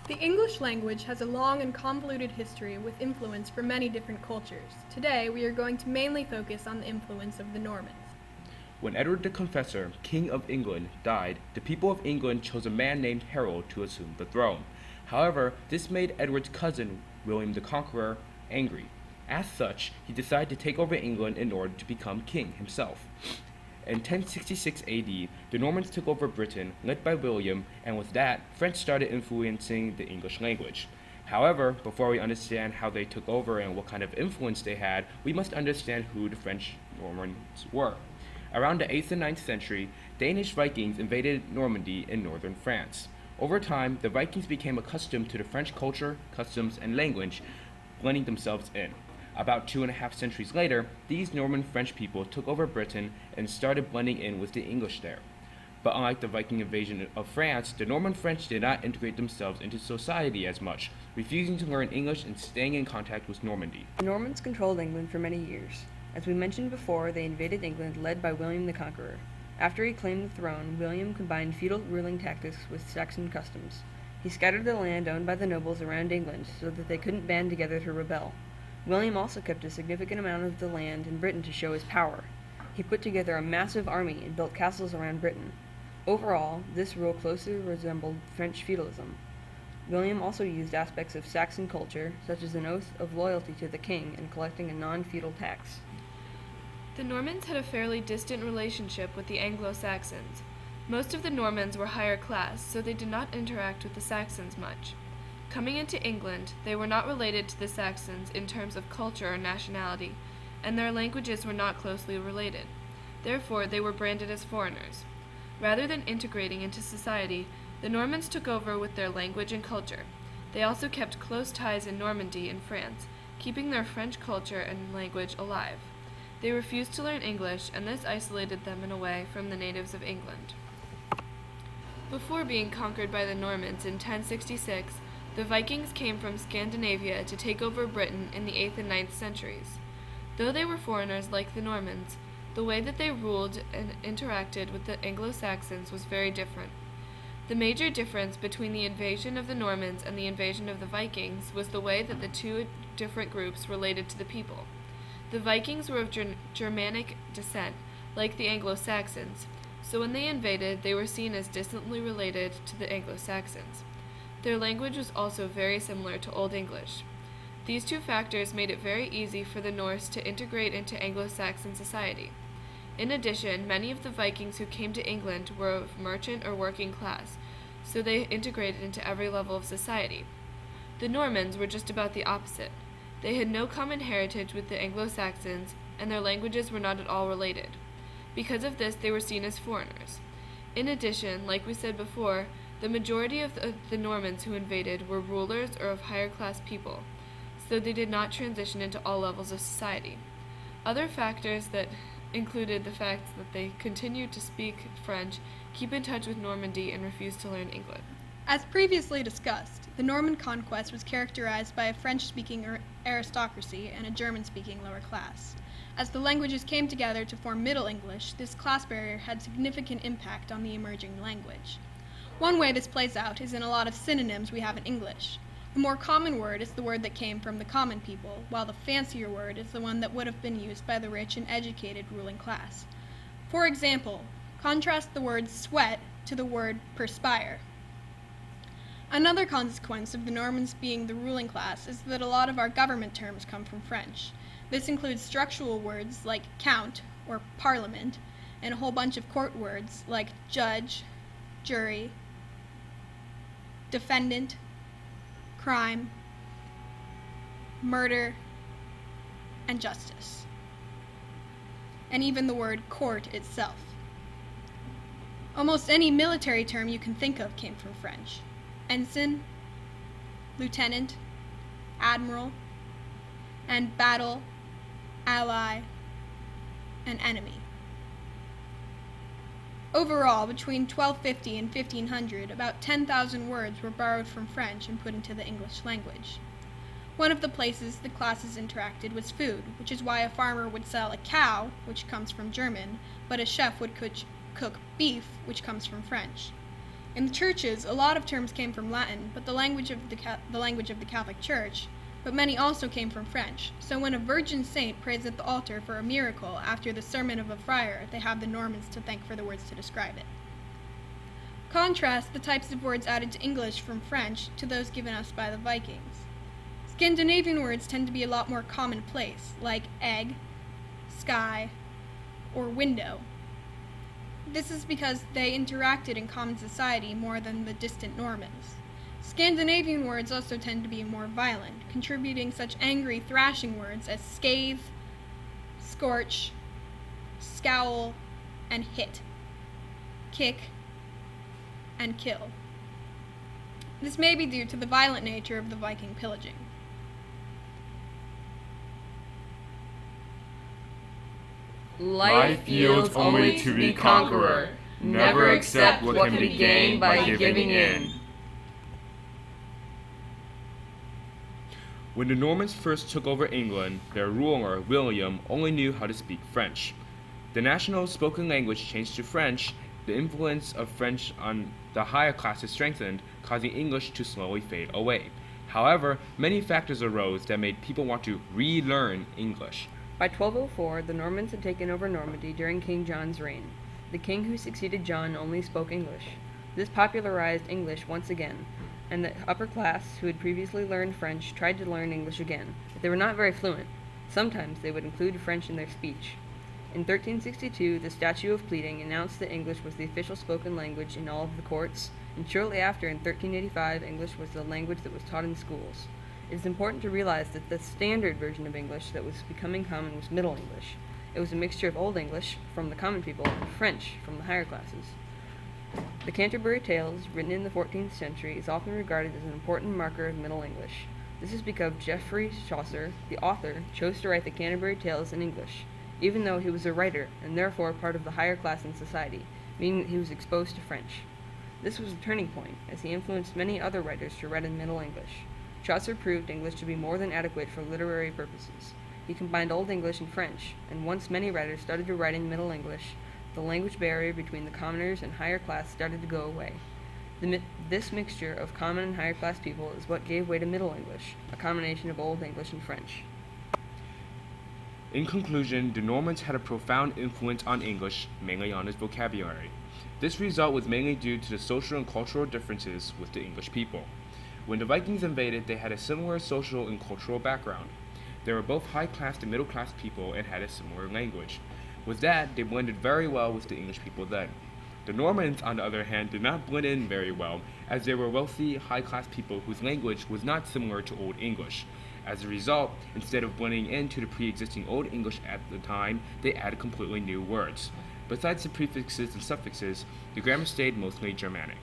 The English language has a long and convoluted history with influence from many different cultures. Today, we are going to mainly focus on the influence of the Normans. When Edward the Confessor, King of England, died, the people of England chose a man named Harold to assume the throne. However, this made Edward's cousin, William the Conqueror, angry. As such, he decided to take over England in order to become king himself. In 1066 AD, the Normans took over Britain, led by William, and with that, French started influencing the English language. However, before we understand how they took over and what kind of influence they had, we must understand who the French Normans were. Around the 8th and 9th century, Danish Vikings invaded Normandy in northern France. Over time, the Vikings became accustomed to the French culture, customs, and language, blending themselves in. About 2.5 centuries later, these Norman French people took over Britain and started blending in with the English there. But unlike the Viking invasion of France, the Norman French did not integrate themselves into society as much, refusing to learn English and staying in contact with Normandy. The Normans controlled England for many years. As we mentioned before, they invaded England led by William the Conqueror. After he claimed the throne, William combined feudal ruling tactics with Saxon customs. He scattered the land owned by the nobles around England so that they couldn't band together to rebel. William also kept a significant amount of the land in Britain to show his power. He put together a massive army and built castles around Britain. Overall, this rule closely resembled French feudalism. William also used aspects of Saxon culture, such as an oath of loyalty to the king and collecting a non-feudal tax. The Normans had a fairly distant relationship with the Anglo-Saxons. Most of the Normans were higher class, so they did not interact with the Saxons much. Coming into England, they were not related to the Saxons in terms of culture or nationality, and their languages were not closely related. Therefore, they were branded as foreigners. Rather than integrating into society, the Normans took over with their language and culture. They also kept close ties in Normandy and France, keeping their French culture and language alive. They refused to learn English, and this isolated them in a way from the natives of England. Before being conquered by the Normans in 1066, the Vikings came from Scandinavia to take over Britain in the 8th and 9th centuries. Though they were foreigners like the Normans, the way that they ruled and interacted with the Anglo-Saxons was very different. The major difference between the invasion of the Normans and the invasion of the Vikings was the way that the two different groups related to the people. The Vikings were of Germanic descent, like the Anglo-Saxons, so when they invaded, they were seen as distantly related to the Anglo-Saxons. Their language was also very similar to Old English. These two factors made it very easy for the Norse to integrate into Anglo-Saxon society. In addition, many of the Vikings who came to England were of merchant or working class, so they integrated into every level of society. The Normans were just about the opposite. They had no common heritage with the Anglo-Saxons, and their languages were not at all related. Because of this, they were seen as foreigners. In addition, like we said before, the majority of the Normans who invaded were rulers or of higher class people, so they did not transition into all levels of society. Other factors that included the fact that they continued to speak French, keep in touch with Normandy, and refused to learn English. As previously discussed, the Norman conquest was characterized by a French-speaking aristocracy and a German-speaking lower class. As the languages came together to form Middle English, this class barrier had significant impact on the emerging language. One way this plays out is in a lot of synonyms we have in English. The more common word is the word that came from the common people, while the fancier word is the one that would have been used by the rich and educated ruling class. For example, contrast the word sweat to the word perspire. Another consequence of the Normans being the ruling class is that a lot of our government terms come from French. This includes structural words like count or parliament, and a whole bunch of court words like judge, jury, defendant, crime, murder, and justice, and even the word court itself. Almost any military term you can think of came from French. Ensign, lieutenant, admiral, and battle, ally, and enemy. Overall, between 1250 and 1500, about 10,000 words were borrowed from French and put into the English language. One of the places the classes interacted was food, which is why a farmer would sell a cow, which comes from German, but a chef would cook beef, which comes from French. In the churches, a lot of terms came from Latin, but the language of the Catholic Church, but many also came from French. So when a virgin saint prays at the altar for a miracle after the sermon of a friar, they have the Normans to thank for the words to describe it. Contrast the types of words added to English from French to those given us by the Vikings. Scandinavian words tend to be a lot more commonplace, like egg, sky, or window. This is because they interacted in common society more than the distant Normans. Scandinavian words also tend to be more violent, contributing such angry, thrashing words as scathe, scorch, scowl, and hit, kick, and kill. This may be due to the violent nature of the Viking pillaging. Life yields only to the conqueror. Never accept what can be gained by giving in. When the Normans first took over England, their ruler, William, only knew how to speak French. The national spoken language changed to French. The influence of French on the higher classes strengthened, causing English to slowly fade away. However, many factors arose that made people want to relearn English. By 1204, the Normans had taken over Normandy during King John's reign. The king who succeeded John only spoke English. This popularized English once again, and the upper class, who had previously learned French, tried to learn English again, but they were not very fluent. Sometimes they would include French in their speech. In 1362, the Statute of Pleading announced that English was the official spoken language in all of the courts, and shortly after, in 1385, English was the language that was taught in schools. It is important to realize that the standard version of English that was becoming common was Middle English. It was a mixture of Old English, from the common people, and French, from the higher classes. The Canterbury Tales, written in the 14th century, is often regarded as an important marker of Middle English. This is because Geoffrey Chaucer, the author, chose to write the Canterbury Tales in English, even though he was a writer, and therefore part of the higher class in society, meaning that he was exposed to French. This was a turning point, as he influenced many other writers to write in Middle English. Chaucer proved English to be more than adequate for literary purposes. He combined Old English and French, and once many writers started to write in Middle English, the language barrier between the commoners and higher class started to go away. This mixture of common and higher class people is what gave way to Middle English, a combination of Old English and French. In conclusion, the Normans had a profound influence on English, mainly on its vocabulary. This result was mainly due to the social and cultural differences with the English people. When the Vikings invaded, they had a similar social and cultural background. They were both high-class and middle-class people and had a similar language. With that, they blended very well with the English people then. The Normans, on the other hand, did not blend in very well, as they were wealthy, high-class people whose language was not similar to Old English. As a result, instead of blending into the pre-existing Old English at the time, they added completely new words. Besides the prefixes and suffixes, the grammar stayed mostly Germanic.